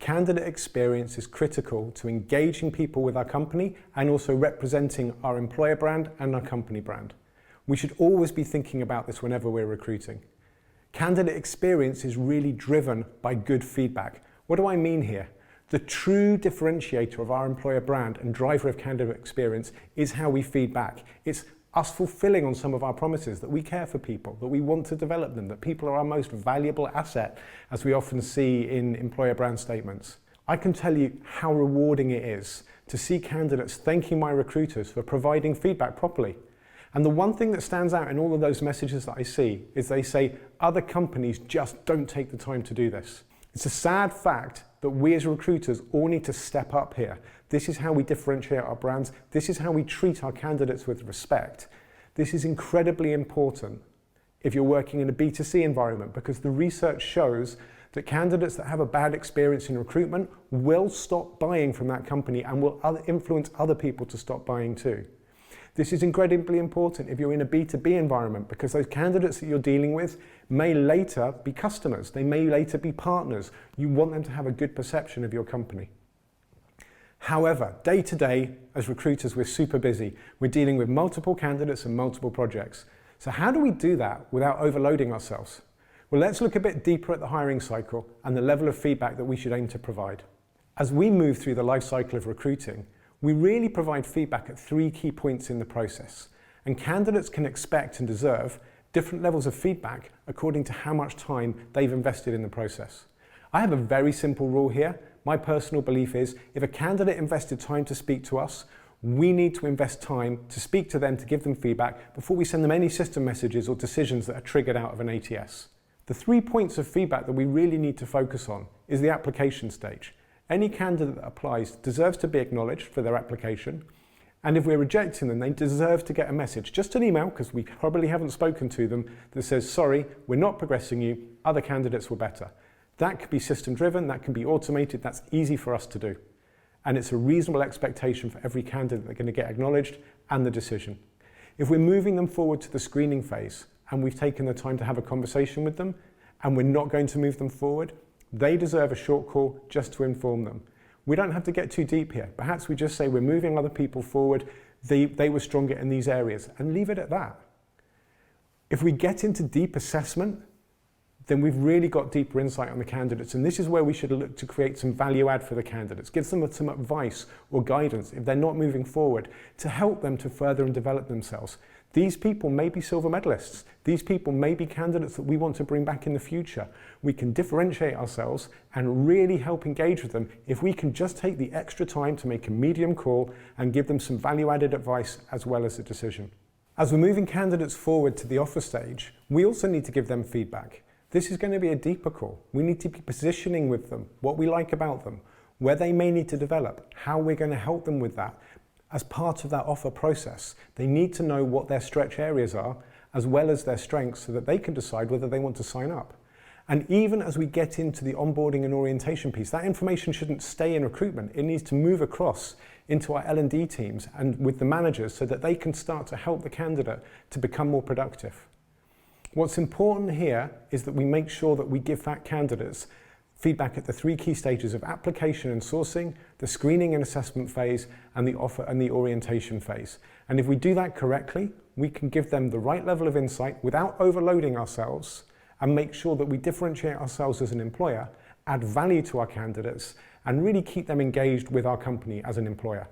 candidate experience is critical to engaging people with our company and also representing our employer brand and our company brand. We should always be thinking about this whenever we're recruiting. Candidate experience is really driven by good feedback. What do I mean here? The true differentiator of our employer brand and driver of candidate experience is how we feed back. It's us fulfilling on some of our promises, that we care for people, that we want to develop them, that people are our most valuable asset, as we often see in employer brand statements. I can tell you how rewarding it is to see candidates thanking my recruiters for providing feedback properly. And the one thing that stands out in all of those messages that I see is they say other companies just don't take the time to do this. It's a sad fact that we as recruiters all need to step up here. This is how we differentiate our brands. This is how we treat our candidates with respect. This is incredibly important if you're working in a B2C environment, because the research shows that candidates that have a bad experience in recruitment will stop buying from that company and will influence other people to stop buying too. This is incredibly important if you're in a B2B environment, because those candidates that you're dealing with may later be customers, they may later be partners. You want them to have a good perception of your company. However, day to day, as recruiters, we're super busy. We're dealing with multiple candidates and multiple projects. So how do we do that without overloading ourselves? Well, let's look a bit deeper at the hiring cycle and the level of feedback that we should aim to provide. As we move through the life cycle of recruiting, we really provide feedback at 3 key points in the process, and candidates can expect and deserve different levels of feedback according to how much time they've invested in the process. I have a very simple rule here. My personal belief is if a candidate invested time to speak to us, we need to invest time to speak to them, to give them feedback before we send them any system messages or decisions that are triggered out of an ATS. The 3 points of feedback that we really need to focus on is the application stage. Any candidate that applies deserves to be acknowledged for their application, and if we're rejecting them, they deserve to get a message, just an email, because we probably haven't spoken to them, that says, sorry, we're not progressing you, other candidates were better. That can be system driven, that can be automated, that's easy for us to do. And it's a reasonable expectation for every candidate they're going to get acknowledged and the decision. If we're moving them forward to the screening phase and we've taken the time to have a conversation with them and we're not going to move them forward, they deserve a short call just to inform them. We don't have to get too deep here. Perhaps we just say we're moving other people forward, they were stronger in these areas, and leave it at that. If we get into deep assessment, then we've really got deeper insight on the candidates, and this is where we should look to create some value add for the candidates, give them some advice or guidance if they're not moving forward, to help them to further and develop themselves. These people may be silver medalists. These people may be candidates that we want to bring back in the future. We can differentiate ourselves and really help engage with them if we can just take the extra time to make a medium call and give them some value-added advice as well as a decision. As we're moving candidates forward to the offer stage, we also need to give them feedback. This is going to be a deeper call. We need to be positioning with them what we like about them, where they may need to develop, how we're going to help them with that. As part of that offer process, they need to know what their stretch areas are as well as their strengths so that they can decide whether they want to sign up. And even as we get into the onboarding and orientation piece, that information shouldn't stay in recruitment. It needs to move across into our L&D teams and with the managers so that they can start to help the candidate to become more productive. What's important here is that we make sure that we give that candidates feedback at the 3 key stages of application and sourcing, the screening and assessment phase, and the offer and the orientation phase. And if we do that correctly, we can give them the right level of insight without overloading ourselves and make sure that we differentiate ourselves as an employer, add value to our candidates, and really keep them engaged with our company as an employer.